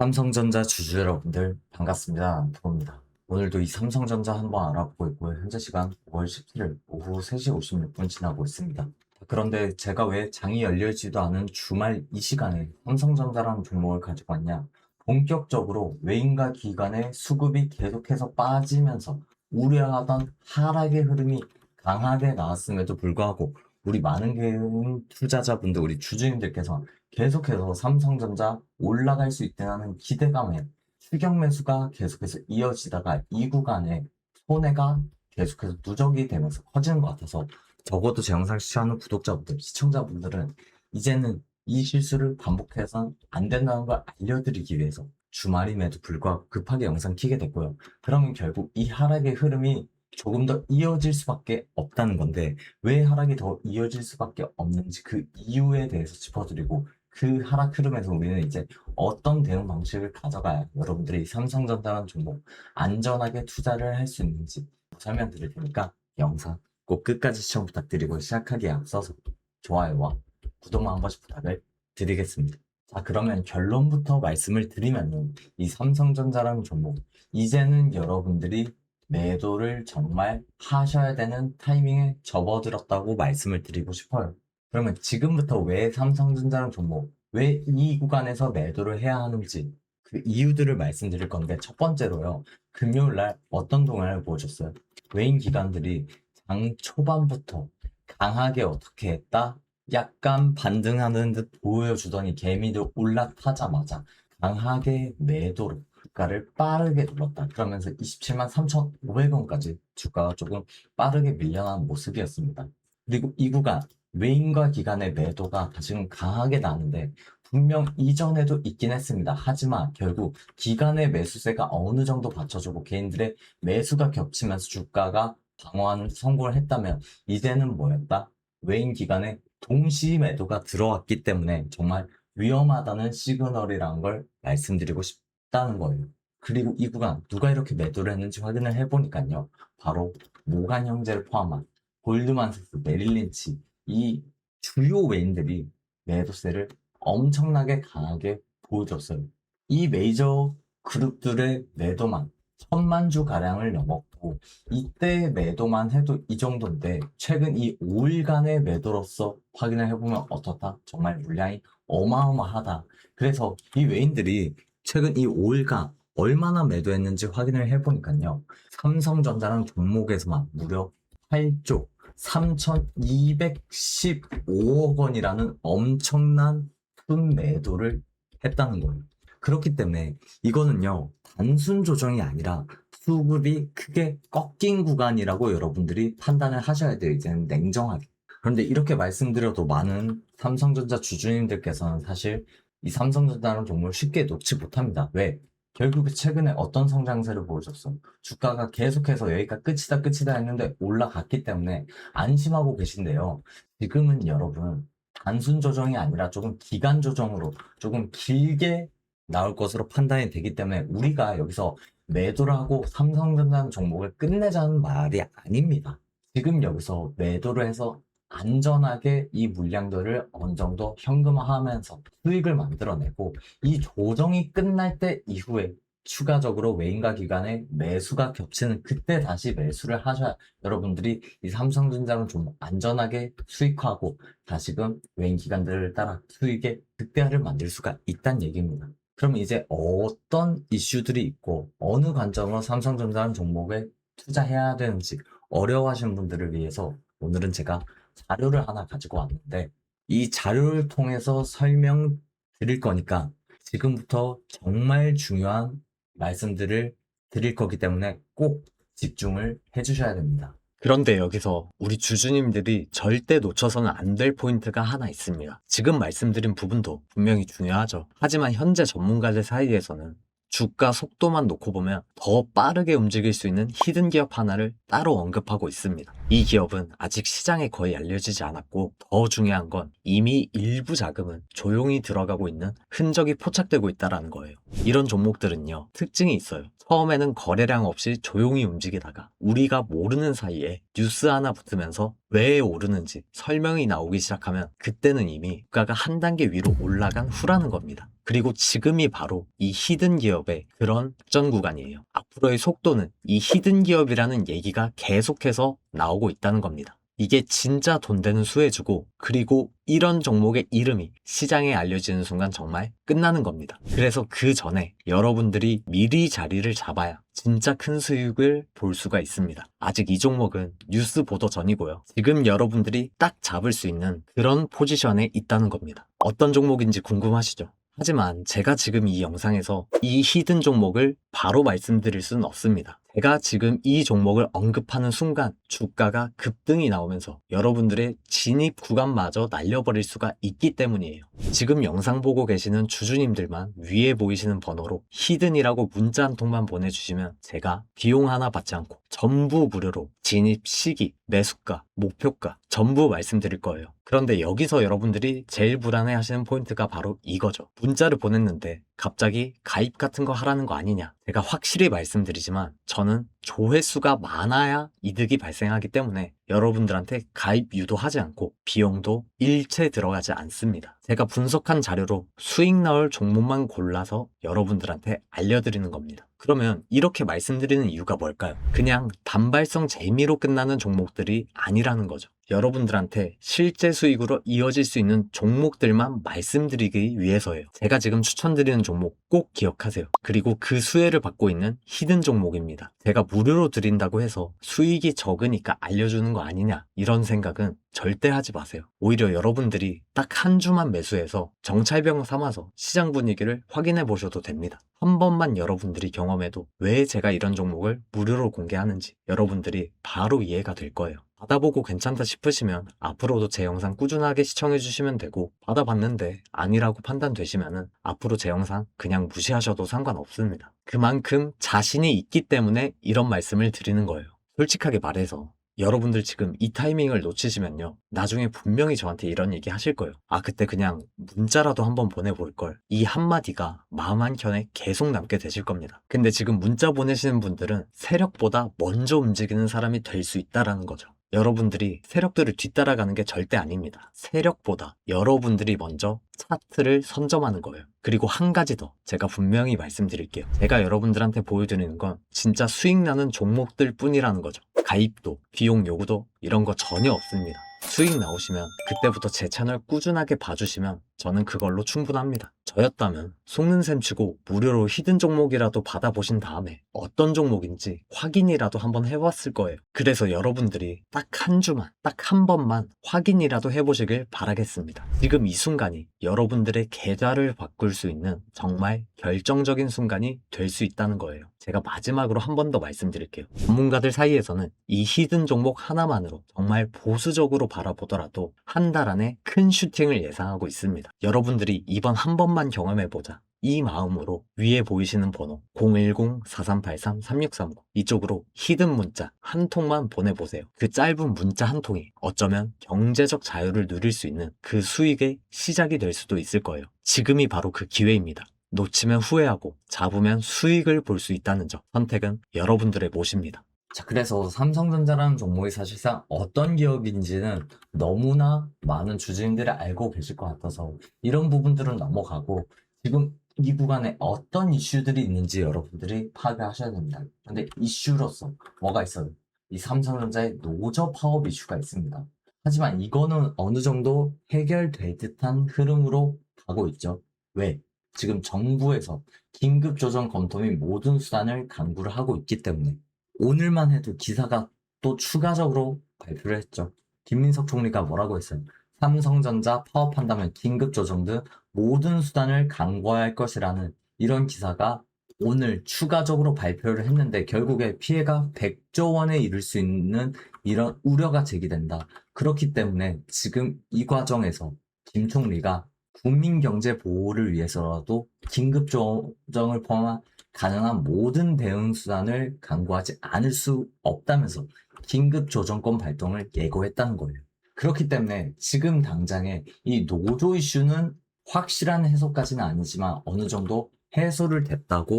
삼성전자 주주 여러분들 반갑습니다. 부입니다. 오늘도 이 삼성전자 한번 알아보고 있고요. 현재 시간 5월 17일 오후 3시 56분 지나고 있습니다. 그런데 제가 왜 장이 열리지도 않은 주말 이 시간에 삼성전자라는 종목을 가지고 왔냐? 본격적으로 외인과 기관의 수급이 계속해서 빠지면서 우려하던 하락의 흐름이 강하게 나왔음에도 불구하고 우리 많은 개인 투자자분들, 우리 주주님들께서 계속해서 삼성전자 올라갈 수 있다는 기대감에 추격 매수가 계속해서 이어지다가 이 구간에 손해가 계속해서 누적이 되면서 커지는 것 같아서 적어도 제 영상 시청하는 구독자분들, 시청자분들은 이제는 이 실수를 반복해서는 안 된다는 걸 알려드리기 위해서 주말임에도 불구하고 급하게 영상 키게 됐고요. 그러면 결국 이 하락의 흐름이 조금 더 이어질 수밖에 없다는 건데 왜 하락이 더 이어질 수밖에 없는지 그 이유에 대해서 짚어드리고 그 하락 흐름에서 우리는 이제 어떤 대응 방식을 가져가야 여러분들이 삼성전자라는 종목 안전하게 투자를 할 수 있는지 설명드릴 테니까 영상 꼭 끝까지 시청 부탁드리고 시작하기에 앞서서 좋아요와 구독만 한 번씩 부탁을 드리겠습니다. 자, 그러면 결론부터 말씀을 드리면은 이 삼성전자라는 종목 이제는 여러분들이 매도를 정말 하셔야 되는 타이밍에 접어들었다고 말씀을 드리고 싶어요. 그러면 지금부터 왜 삼성전자라는 종목, 왜 이 구간에서 매도를 해야 하는지 그 이유들을 말씀드릴 건데 첫 번째로요. 금요일 날 어떤 동향을 보여줬어요? 외인 기관들이 장 초반부터 강하게 어떻게 했다? 약간 반등하는 듯 보여주더니 개미들 올라타자마자 강하게 매도로 주가를 빠르게 눌렀다. 그러면서 27만 3,500원까지 주가가 조금 빠르게 밀려난 모습이었습니다. 그리고 이 구간 외인과 기관의 매도가 지금 강하게 나는데 분명 이전에도 있긴 했습니다. 하지만 결국 기관의 매수세가 어느 정도 받쳐주고 개인들의 매수가 겹치면서 주가가 방어하는 성공을 했다면 이제는 뭐였다? 외인 기관의 동시 매도가 들어왔기 때문에 정말 위험하다는 시그널이라는 걸 말씀드리고 싶다는 거예요. 그리고 이 구간 누가 이렇게 매도를 했는지 확인을 해보니까요. 바로 모간 형제를 포함한 골드만삭스, 메릴린치 이 주요 외인들이 매도세를 엄청나게 강하게 보여줬어요. 이 메이저 그룹들의 매도만 1,000만 주 가량을 넘었고 이때 매도만 해도 이 정도인데 최근 이 5일간의 매도로서 확인을 해보면 어떻다? 정말 물량이 어마어마하다. 그래서 이 외인들이 최근 이 5일간 얼마나 매도했는지 확인을 해보니까요. 삼성전자라는 종목에서만 무려 8조 3,215억 원이라는 엄청난 큰 매도를 했다는 거예요. 그렇기 때문에 이거는요, 단순 조정이 아니라 수급이 크게 꺾인 구간이라고 여러분들이 판단을 하셔야 돼요. 이제는 냉정하게. 그런데 이렇게 말씀드려도 많은 삼성전자 주주님들께서는 사실 이 삼성전자라는 종목을 쉽게 놓지 못합니다. 왜? 결국에 최근에 어떤 성장세를 보여줬어? 주가가 계속해서 여기가 끝이다 했는데 올라갔기 때문에 안심하고 계신데요. 지금은 여러분 단순 조정이 아니라 조금 기간 조정으로 조금 길게 나올 것으로 판단이 되기 때문에 우리가 여기서 매도를 하고 삼성전자는 종목을 끝내자는 말이 아닙니다. 지금 여기서 매도를 해서 안전하게 이 물량들을 어느 정도 현금화하면서 수익을 만들어내고 이 조정이 끝날 때 이후에 추가적으로 외인과 기관의 매수가 겹치는 그때 다시 매수를 하셔야 여러분들이 이 삼성전자는 좀 안전하게 수익화하고 다시금 외인 기관들을 따라 수익의 극대화를 만들 수가 있다는 얘기입니다. 그럼 이제 어떤 이슈들이 있고 어느 관점으로 삼성전자는 종목에 투자해야 되는지 어려워하시는 분들을 위해서 오늘은 제가 자료를 하나 가지고 왔는데 이 자료를 통해서 설명드릴 거니까 지금부터 정말 중요한 말씀들을 드릴 거기 때문에 꼭 집중을 해주셔야 됩니다. 그런데 여기서 우리 주주님들이 절대 놓쳐서는 안 될 포인트가 하나 있습니다. 지금 말씀드린 부분도 분명히 중요하죠. 하지만 현재 전문가들 사이에서는 주가 속도만 놓고 보면 더 빠르게 움직일 수 있는 히든 기업 하나를 따로 언급하고 있습니다. 이 기업은 아직 시장에 거의 알려지지 않았고 더 중요한 건 이미 일부 자금은 조용히 들어가고 있는 흔적이 포착되고 있다는 거예요. 이런 종목들은요, 특징이 있어요. 처음에는 거래량 없이 조용히 움직이다가 우리가 모르는 사이에 뉴스 하나 붙으면서 왜 오르는지 설명이 나오기 시작하면 그때는 이미 주가가 한 단계 위로 올라간 후라는 겁니다. 그리고 지금이 바로 이 히든 기업의 그런 전 구간이에요. 앞으로의 속도는 이 히든 기업이라는 얘기가 계속해서 나오고 있다는 겁니다. 이게 진짜 돈 되는 수혜주고, 그리고 이런 종목의 이름이 시장에 알려지는 순간 정말 끝나는 겁니다. 그래서 그 전에 여러분들이 미리 자리를 잡아야 진짜 큰 수익을 볼 수가 있습니다. 아직 이 종목은 뉴스 보도 전이고요. 지금 여러분들이 딱 잡을 수 있는 그런 포지션에 있다는 겁니다. 어떤 종목인지 궁금하시죠? 하지만 제가 지금 이 영상에서 이 히든 종목을 바로 말씀드릴 수는 없습니다. 제가 지금 이 종목을 언급하는 순간 주가가 급등이 나오면서 여러분들의 진입 구간마저 날려버릴 수가 있기 때문이에요. 지금 영상 보고 계시는 주주님들만 위에 보이시는 번호로 히든이라고 문자 한 통만 보내주시면 제가 비용 하나 받지 않고 전부 무료로 진입 시기, 매수가, 목표가 전부 말씀드릴 거예요. 그런데 여기서 여러분들이 제일 불안해 하시는 포인트가 바로 이거죠. 문자를 보냈는데 갑자기 가입 같은 거 하라는 거 아니냐. 제가 확실히 말씀드리지만 저는 조회수가 많아야 이득이 발생하기 때문에 여러분들한테 가입 유도하지 않고 비용도 일체 들어가지 않습니다. 제가 분석한 자료로 수익 나올 종목만 골라서 여러분들한테 알려드리는 겁니다. 그러면 이렇게 말씀드리는 이유가 뭘까요? 그냥 단발성 재미로 끝나는 종목들이 아니라는 거죠. 여러분들한테 실제 수익으로 이어질 수 있는 종목들만 말씀드리기 위해서예요. 제가 지금 추천드리는 종목 꼭 기억하세요. 그리고 그 수혜를 받고 있는 히든 종목입니다. 제가 무료로 드린다고 해서 수익이 적으니까 알려주는 거 아니냐, 이런 생각은 절대 하지 마세요. 오히려 여러분들이 딱 한 주만 매수해서 정찰병 삼아서 시장 분위기를 확인해 보셔도 됩니다. 한 번만 여러분들이 경험해도 왜 제가 이런 종목을 무료로 공개하는지 여러분들이 바로 이해가 될 거예요. 받아보고 괜찮다 싶으시면 앞으로도 제 영상 꾸준하게 시청해 주시면 되고, 받아봤는데 아니라고 판단되시면은 앞으로 제 영상 그냥 무시하셔도 상관없습니다. 그만큼 자신이 있기 때문에 이런 말씀을 드리는 거예요. 솔직하게 말해서 여러분들 지금 이 타이밍을 놓치시면요, 나중에 분명히 저한테 이런 얘기 하실 거예요. 아, 그때 그냥 문자라도 한번 보내볼 걸. 이 한마디가 마음 한켠에 계속 남게 되실 겁니다. 근데 지금 문자 보내시는 분들은 세력보다 먼저 움직이는 사람이 될 수 있다라는 거죠. 여러분들이 세력들을 뒤따라가는 게 절대 아닙니다. 세력보다 여러분들이 먼저 차트를 선점하는 거예요. 그리고 한 가지 더 제가 분명히 말씀드릴게요. 제가 여러분들한테 보여드리는 건 진짜 수익 나는 종목들 뿐이라는 거죠. 가입도, 비용 요구도 이런 거 전혀 없습니다. 수익 나오시면 그때부터 제 채널 꾸준하게 봐주시면 저는 그걸로 충분합니다. 저였다면 속는 셈 치고 무료로 히든 종목이라도 받아보신 다음에 어떤 종목인지 확인이라도 한번 해봤을 거예요. 그래서 여러분들이 딱 한 주만, 딱 한 번만 확인이라도 해보시길 바라겠습니다. 지금 이 순간이 여러분들의 계좌를 바꿀 수 있는 정말 결정적인 순간이 될 수 있다는 거예요. 제가 마지막으로 한 번 더 말씀드릴게요. 전문가들 사이에서는 이 히든 종목 하나만으로 정말 보수적으로 바라보더라도 한 달 안에 큰 슈팅을 예상하고 있습니다. 여러분들이 이번 한 번만 경험해보자, 이 마음으로 위에 보이시는 번호 010-4383-3639 이쪽으로 히든 문자 한 통만 보내보세요. 그 짧은 문자 한 통이 어쩌면 경제적 자유를 누릴 수 있는 그 수익의 시작이 될 수도 있을 거예요. 지금이 바로 그 기회입니다. 놓치면 후회하고 잡으면 수익을 볼 수 있다는 점, 선택은 여러분들의 몫입니다. 자, 그래서 삼성전자라는 종목이 사실상 어떤 기업인지는 너무나 많은 주주님들이 알고 계실 것 같아서 이런 부분들은 넘어가고, 지금 이 구간에 어떤 이슈들이 있는지 여러분들이 파악하셔야 됩니다. 근데 이슈로서 뭐가 있어요? 이 삼성전자의 노조 파업 이슈가 있습니다. 하지만 이거는 어느 정도 해결될 듯한 흐름으로 가고 있죠. 왜? 지금 정부에서 긴급 조정 검토 및 모든 수단을 강구를 하고 있기 때문에. 오늘만 해도 기사가 또 추가적으로 발표를 했죠. 김민석 총리가 뭐라고 했어요? 삼성전자 파업한다면 긴급조정 등 모든 수단을 강구해야 할 것이라는 이런 기사가 오늘 추가적으로 발표를 했는데, 결국에 피해가 100조 원에 이를 수 있는 이런 우려가 제기된다. 그렇기 때문에 지금 이 과정에서 김 총리가 국민경제 보호를 위해서라도 긴급조정을 포함한 가능한 모든 대응 수단을 강구하지 않을 수 없다면서 긴급조정권 발동을 예고했다는 거예요. 그렇기 때문에 지금 당장에 이 노조 이슈는 확실한 해소까지는 아니지만 어느 정도 해소를 됐다고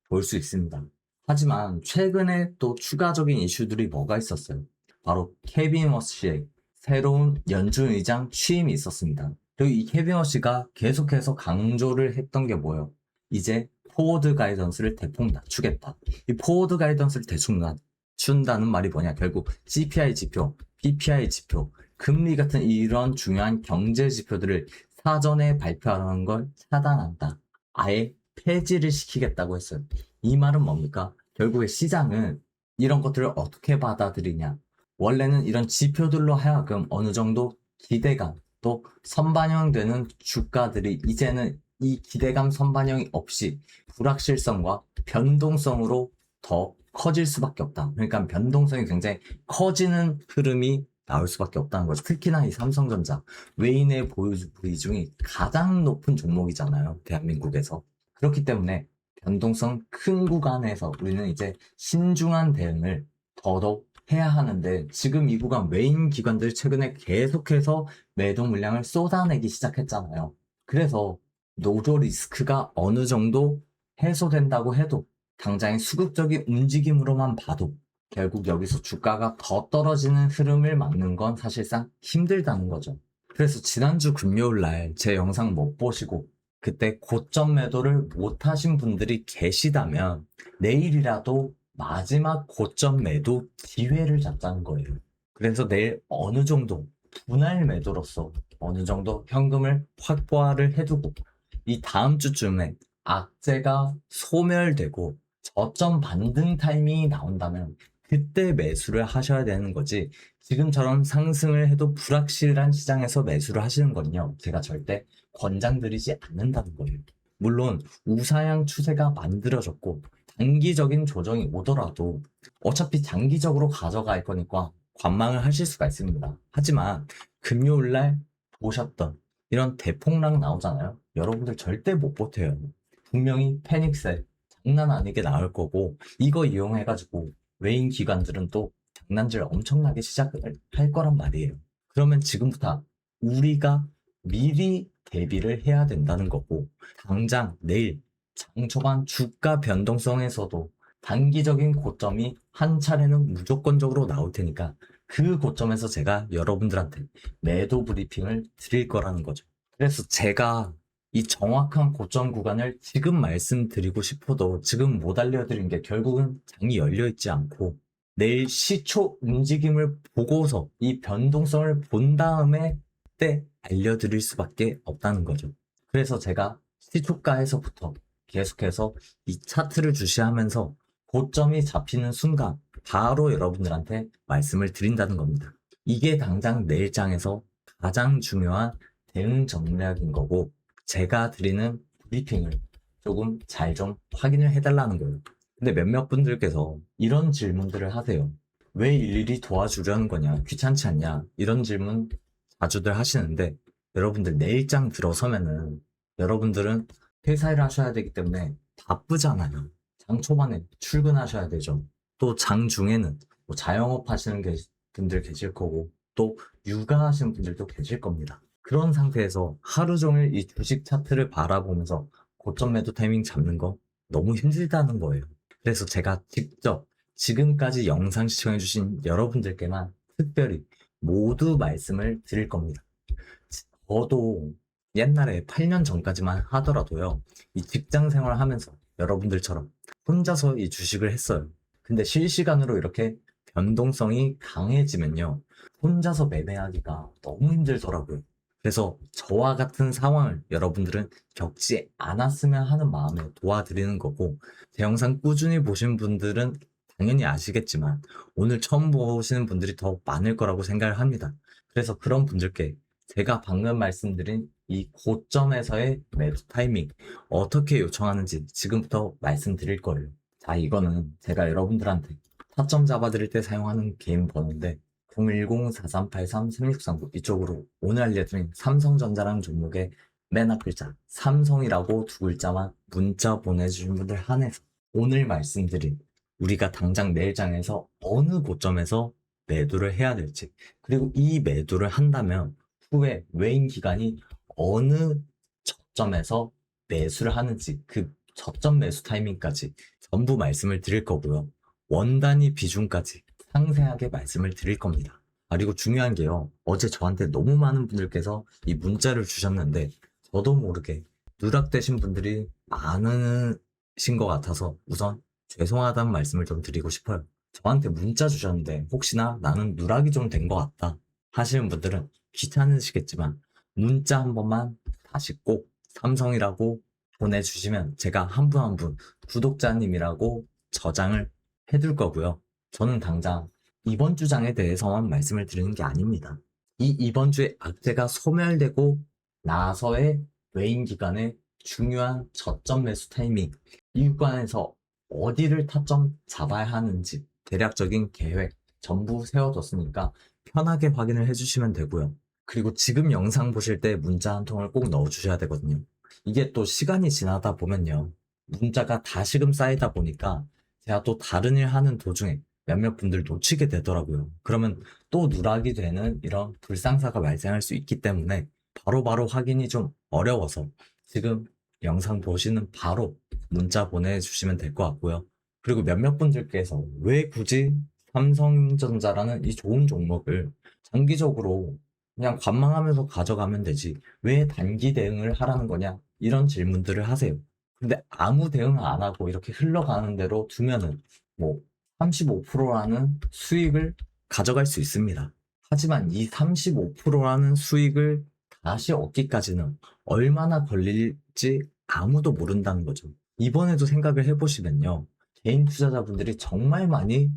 볼 수 있습니다. 하지만 최근에 또 추가적인 이슈들이 뭐가 있었어요? 바로 케빈 워시의 새로운 연준 의장 취임이 있었습니다. 그리고 이 케빈 허씨가 계속해서 강조를 했던 게 뭐예요? 이제 포워드 가이던스를 대폭 낮추겠다. 이 포워드 가이던스를 대충 낮춘다는 말이 뭐냐? 결국 CPI 지표, PPI 지표, 금리 같은 이런 중요한 경제 지표들을 사전에 발표하는 걸 차단한다. 아예 폐지를 시키겠다고 했어요. 이 말은 뭡니까? 결국에 시장은 이런 것들을 어떻게 받아들이냐? 원래는 이런 지표들로 하여금 어느 정도 기대감, 또 선반영되는 주가들이 이제는 이 기대감 선반영이 없이 불확실성과 변동성으로 더 커질 수밖에 없다. 그러니까 변동성이 굉장히 커지는 흐름이 나올 수밖에 없다는 거죠. 특히나 이 삼성전자, 외인의 보유 비중이 가장 높은 종목이잖아요. 대한민국에서. 그렇기 때문에 변동성 큰 구간에서 우리는 이제 신중한 대응을 더더욱 해야 하는데, 지금 이 구간 외인 기관들이 최근에 계속해서 매도 물량을 쏟아내기 시작했잖아요. 그래서 노조 리스크가 어느 정도 해소된다고 해도 당장의 수급적인 움직임으로만 봐도 결국 여기서 주가가 더 떨어지는 흐름을 막는 건 사실상 힘들다는 거죠. 그래서 지난주 금요일 날 제 영상 못 보시고 그때 고점 매도를 못 하신 분들이 계시다면 내일이라도 마지막 고점 매도 기회를 잡자는 거예요. 그래서 내일 어느 정도 분할 매도로서 어느 정도 현금을 확보를 해두고 이 다음 주쯤에 악재가 소멸되고 저점 반등 타이밍이 나온다면 그때 매수를 하셔야 되는 거지, 지금처럼 상승을 해도 불확실한 시장에서 매수를 하시는 건요, 제가 절대 권장드리지 않는다는 거예요. 물론 우상향 추세가 만들어졌고 단기적인 조정이 오더라도 어차피 장기적으로 가져갈 거니까 관망을 하실 수가 있습니다. 하지만 금요일날 보셨던 이런 대폭락 나오잖아요. 여러분들 절대 못 버텨요. 분명히 패닉셀 장난 아니게 나올 거고, 이거 이용해가지고 외인 기관들은 또 장난질 엄청나게 시작을 할 거란 말이에요. 그러면 지금부터 우리가 미리 대비를 해야 된다는 거고, 당장 내일 장 초반 주가 변동성에서도 단기적인 고점이 한 차례는 무조건적으로 나올 테니까 그 고점에서 제가 여러분들한테 매도 브리핑을 드릴 거라는 거죠. 그래서 제가 이 정확한 고점 구간을 지금 말씀드리고 싶어도 지금 못 알려드린 게 결국은 장이 열려있지 않고 내일 시초 움직임을 보고서 이 변동성을 본 다음에 그때 알려드릴 수밖에 없다는 거죠. 그래서 제가 시초가에서부터 계속해서 이 차트를 주시하면서 고점이 잡히는 순간 바로 여러분들한테 말씀을 드린다는 겁니다. 이게 당장 내일장에서 가장 중요한 대응 전략인 거고, 제가 드리는 브리핑을 조금 잘 좀 확인을 해달라는 거예요. 근데 몇몇 분들께서 이런 질문들을 하세요. 왜 일일이 도와주려는 거냐? 귀찮지 않냐? 이런 질문 자주들 하시는데, 여러분들 내일장 들어서면은 여러분들은 회사 일을 하셔야 되기 때문에 바쁘잖아요. 장 초반에 출근하셔야 되죠. 또 장 중에는 뭐 자영업 하시는 분들 계실 거고, 또 육아하시는 분들도 계실 겁니다. 그런 상태에서 하루 종일 이 주식 차트를 바라보면서 고점 매도 타이밍 잡는 거 너무 힘들다는 거예요. 그래서 제가 직접 지금까지 영상 시청해주신 여러분들께만 특별히 모두 말씀을 드릴 겁니다. 저도 옛날에 8년 전까지만 하더라도요, 이 직장 생활을 하면서 여러분들처럼 혼자서 이 주식을 했어요. 근데 실시간으로 이렇게 변동성이 강해지면요, 혼자서 매매하기가 너무 힘들더라고요. 그래서 저와 같은 상황을 여러분들은 겪지 않았으면 하는 마음에 도와드리는 거고, 제 영상 꾸준히 보신 분들은 당연히 아시겠지만 오늘 처음 보시는 분들이 더 많을 거라고 생각을 합니다. 그래서 그런 분들께 제가 방금 말씀드린 이 고점에서의 매도 타이밍 어떻게 요청하는지 지금부터 말씀드릴 거예요. 자, 이거는 제가 여러분들한테 타점 잡아드릴 때 사용하는 개인 번호인데 010-4383-3639 이쪽으로 오늘 알려드린 삼성전자라는 종목의 맨 앞 글자 삼성이라고 두 글자만 문자 보내주신 분들 한해서 오늘 말씀드린 우리가 당장 내일장에서 어느 고점에서 매도를 해야 될지, 그리고 이 매도를 한다면 후에 외인 기관이 어느 저점에서 매수를 하는지 그 저점 매수 타이밍까지 전부 말씀을 드릴 거고요. 원 단위 비중까지 상세하게 말씀을 드릴 겁니다. 그리고 중요한 게요. 어제 저한테 너무 많은 분들께서 이 문자를 주셨는데 저도 모르게 누락되신 분들이 많으신 것 같아서 우선 죄송하다는 말씀을 좀 드리고 싶어요. 저한테 문자 주셨는데 혹시나 나는 누락이 좀 된 것 같다 하시는 분들은 귀찮으시겠지만 문자 한 번만 다시 꼭 삼성이라고 보내주시면 제가 한 분 한 분 구독자님이라고 저장을 해둘 거고요. 저는 당장 이번 주장에 대해서만 말씀을 드리는 게 아닙니다. 이번 주에 악재가 소멸되고 나서의 외인 기간의 중요한 저점 매수 타이밍, 이 구간에서 어디를 타점 잡아야 하는지 대략적인 계획 전부 세워뒀으니까 편하게 확인을 해주시면 되고요. 그리고 지금 영상 보실 때 문자 한 통을 꼭 넣어주셔야 되거든요. 이게 또 시간이 지나다 보면요. 문자가 다시금 쌓이다 보니까 제가 또 다른 일 하는 도중에 몇몇 분들 놓치게 되더라고요. 그러면 또 누락이 되는 이런 불상사가 발생할 수 있기 때문에 바로바로 확인이 좀 어려워서 지금 영상 보시는 바로 문자 보내주시면 될 것 같고요. 그리고 몇몇 분들께서 왜 굳이 삼성전자라는 이 좋은 종목을 장기적으로 그냥 관망하면서 가져가면 되지 왜 단기 대응을 하라는 거냐 이런 질문들을 하세요. 근데 아무 대응 안 하고 이렇게 흘러가는 대로 두면은 뭐 35%라는 수익을 가져갈 수 있습니다. 하지만 이 35%라는 수익을 다시 얻기까지는 얼마나 걸릴지 아무도 모른다는 거죠. 이번에도 생각을 해보시면요. 개인 투자자분들이 정말 많이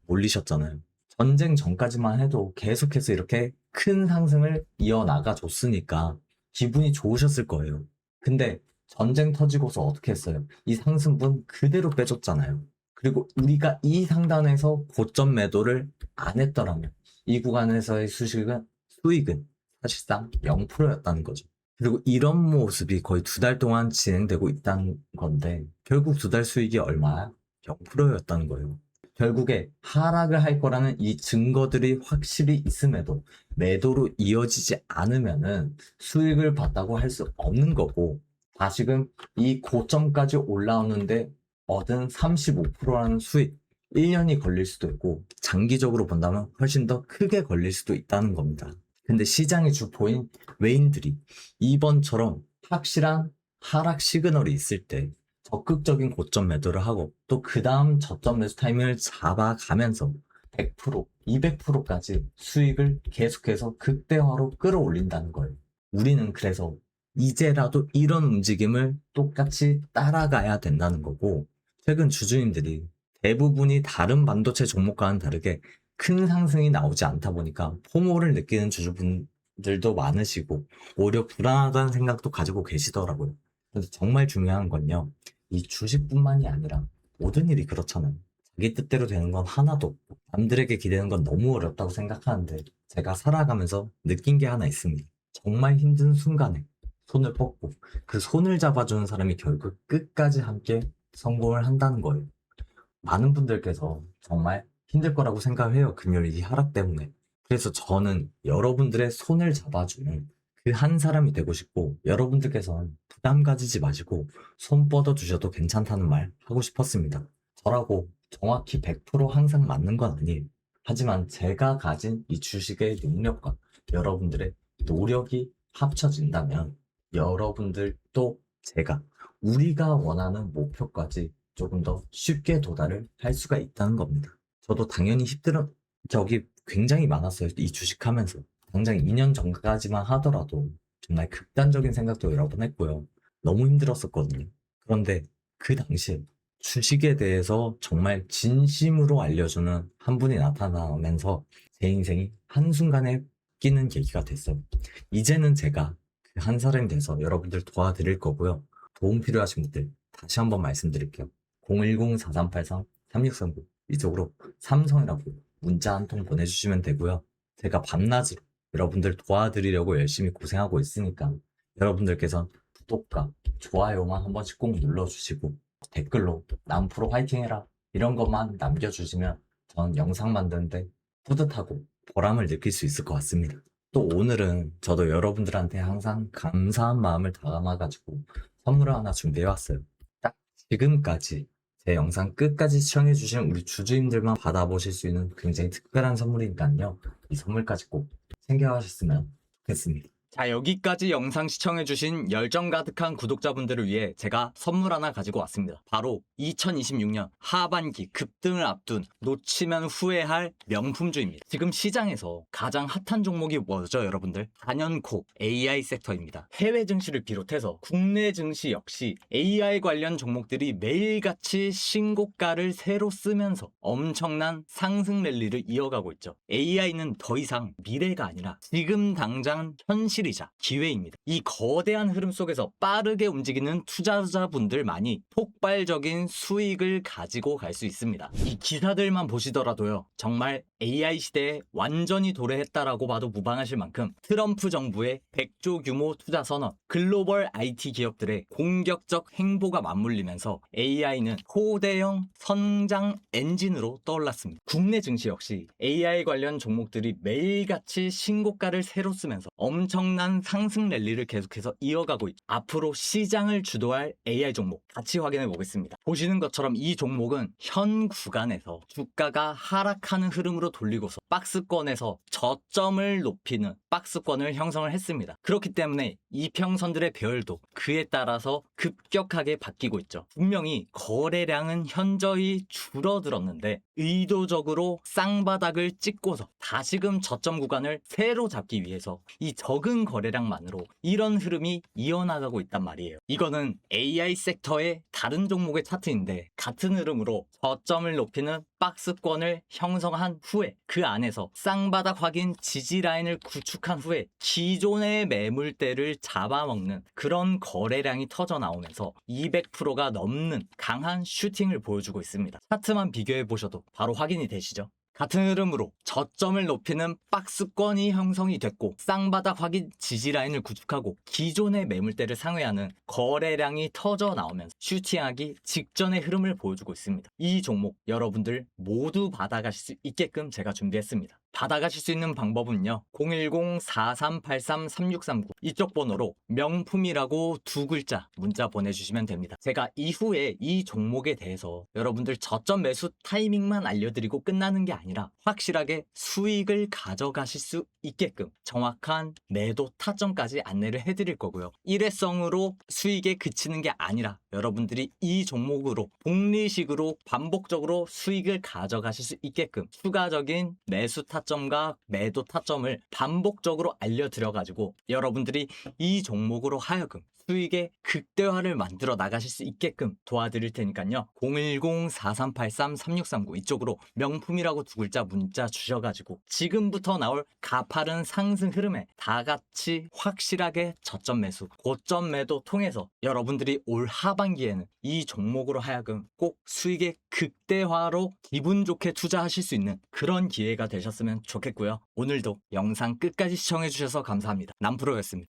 몰리셨잖아요. 전쟁 전까지만 해도 계속해서 이렇게 큰 상승을 이어나가 줬으니까 기분이 좋으셨을 거예요. 근데 전쟁 터지고서 어떻게 했어요? 이 상승분 그대로 빼줬잖아요. 그리고 우리가 이 상단에서 고점 매도를 안 했더라면 이 구간에서의 수익은 사실상 0%였다는 거죠. 그리고 이런 모습이 거의 2달 동안 진행되고 있다는 건데 결국 2달 수익이 얼마야? 0%였다는 거예요. 결국에 하락을 할 거라는 이 증거들이 확실히 있음에도 매도로 이어지지 않으면은 수익을 봤다고 할 수 없는 거고 다시금 이 고점까지 올라오는데 얻은 35%라는 수익 1년이 걸릴 수도 있고 장기적으로 본다면 훨씬 더 크게 걸릴 수도 있다는 겁니다. 근데 시장의 주포인 외인들이 이번처럼 확실한 하락 시그널이 있을 때 적극적인 고점 매도를 하고 또 그 다음 저점 매수 타이밍을 잡아가면서 100%, 200%까지 수익을 계속해서 극대화로 끌어올린다는 거예요. 우리는 그래서 이제라도 이런 움직임을 똑같이 따라가야 된다는 거고 최근 주주님들이 대부분이 다른 반도체 종목과는 다르게 큰 상승이 나오지 않다 보니까 포모를 느끼는 주주분들도 많으시고 오히려 불안하다는 생각도 가지고 계시더라고요. 그래서 정말 중요한 건요. 이 주식뿐만이 아니라 모든 일이 그렇잖아요. 자기 뜻대로 되는 건 하나도 없고 남들에게 기대는 건 너무 어렵다고 생각하는데 제가 살아가면서 느낀 게 하나 있습니다. 정말 힘든 순간에 손을 뻗고 그 손을 잡아주는 사람이 결국 끝까지 함께 성공을 한다는 거예요. 많은 분들께서 정말 힘들 거라고 생각을 해요. 금요일 이 하락 때문에. 그래서 저는 여러분들의 손을 잡아주는 그 한 사람이 되고 싶고 여러분들께서는 부담 가지지 마시고 손 뻗어 주셔도 괜찮다는 말 하고 싶었습니다. 저라고 정확히 100% 항상 맞는 건 아니에요. 하지만 제가 가진 이 주식의 능력과 여러분들의 노력이 합쳐진다면 여러분들도 제가 우리가 원하는 목표까지 조금 더 쉽게 도달을 할 수가 있다는 겁니다. 저도 당연히 힘든 적이 굉장히 많았어요. 이 주식하면서. 당장 2년 전까지만 하더라도 정말 극단적인 생각도 여러 번 했고요. 너무 힘들었었거든요. 그런데 그 당시에 주식에 대해서 정말 진심으로 알려주는 한 분이 나타나면서 제 인생이 한순간에 바뀌는 계기가 됐어요. 이제는 제가 그 한 사람이 돼서 여러분들 도와드릴 거고요. 도움 필요하신 분들 다시 한번 말씀드릴게요. 010-4383-3639 이쪽으로 삼성이라고 문자 한 통 보내주시면 되고요. 제가 밤낮으로 여러분들 도와드리려고 열심히 고생하고 있으니까 여러분들께서 구독과 좋아요만 한 번씩 꼭 눌러주시고 댓글로 남프로 화이팅 해라 이런 것만 남겨주시면 전 영상 만드는데 뿌듯하고 보람을 느낄 수 있을 것 같습니다. 또 오늘은 저도 여러분들한테 항상 감사한 마음을 담아가지고 선물을 하나 준비해왔어요. 딱 지금까지 제 영상 끝까지 시청해주신 우리 주주님들만 받아보실 수 있는 굉장히 특별한 선물이니까요. 이 선물까지 꼭 챙겨가셨으면 좋겠습니다. 자, 여기까지 영상 시청해주신 열정 가득한 구독자분들을 위해 제가 선물 하나 가지고 왔습니다. 바로 2026년 하반기 급등을 앞둔 놓치면 후회할 명품주입니다. 지금 시장에서 가장 핫한 종목이 뭐죠, 여러분들? 단연코 AI 섹터입니다. 해외 증시를 비롯해서 국내 증시 역시 AI 관련 종목들이 매일같이 신고가를 새로 쓰면서 엄청난 상승 랠리를 이어가고 있죠. AI는 더 이상 미래가 아니라 지금 당장 현실이자 기회입니다. 이 거대한 흐름 속에서 빠르게 움직이는 투자자분들만이 폭발적인 수익을 가지고 갈 수 있습니다. 이 기사들만 보시더라도요, 정말 AI 시대에 완전히 도래했다라고 봐도 무방하실 만큼 트럼프 정부의 100조 규모 투자 선언, 글로벌 IT 기업들의 공격적 행보가 맞물리면서 AI는 초대형 성장 엔진으로 떠올랐습니다. 국내 증시 역시 AI 관련 종목들이 매일같이 신고가를 새로 쓰면서 엄청난 상승 랠리를 계속해서 이어가고 있죠. 앞으로 시장을 주도할 AI 종목 같이 확인해 보겠습니다. 보시는 것처럼 이 종목은 현 구간에서 주가가 하락하는 흐름으로 돌리고서 박스권에서 저점을 높이는 박스권을 형성을 했습니다. 그렇기 때문에 이평선들의 배열도 그에 따라서 급격하게 바뀌고 있죠. 분명히 거래량은 현저히 줄어들었는데 의도적으로 쌍바닥을 찍고서 다시금 저점 구간을 새로 잡기 위해서 이 적은 거래량만으로 이런 흐름이 이어나가고 있단 말이에요. 이거는 AI 섹터의 다른 종목의 차트인데 같은 흐름으로 저점을 높이는 박스권을 형성한 후에 그 안에서 쌍바닥 확인 지지 라인을 구축한 후에 기존의 매물대를 잡아먹는 그런 거래량이 터져 나오면서 200%가 넘는 강한 슈팅을 보여주고 있습니다. 차트만 비교해 보셔도 바로 확인이 되시죠? 같은 흐름으로 저점을 높이는 박스권이 형성이 됐고 쌍바닥 확인 지지라인을 구축하고 기존의 매물대를 상회하는 거래량이 터져 나오면서 슈팅하기 직전의 흐름을 보여주고 있습니다. 이 종목 여러분들 모두 받아가실 수 있게끔 제가 준비했습니다. 받아가실 수 있는 방법은요, 010-4383-3639 이쪽 번호로 명품이라고 두 글자 문자 보내주시면 됩니다. 제가 이후에 이 종목에 대해서 여러분들 저점 매수 타이밍만 알려드리고 끝나는 게 아니라 확실하게 수익을 가져가실 수 있게끔 정확한 매도 타점까지 안내를 해드릴 거고요. 일회성으로 수익에 그치는 게 아니라 여러분들이 이 종목으로 복리식으로 반복적으로 수익을 가져가실 수 있게끔 추가적인 매수 타점과 매도 타점을 반복적으로 알려드려가지고 여러분들이 이 종목으로 하여금 수익의 극대화를 만들어 나가실 수 있게끔 도와드릴 테니까요. 010-4383-3639 이쪽으로 명품이라고 두 글자 문자 주셔가지고 지금부터 나올 가파른 상승 흐름에 다 같이 확실하게 저점 매수, 고점 매도 통해서 여러분들이 올 하반기에는 이 종목으로 하여금 꼭 수익의 극대화로 기분 좋게 투자하실 수 있는 그런 기회가 되셨으면 좋겠고요. 오늘도 영상 끝까지 시청해주셔서 감사합니다. 남프로였습니다.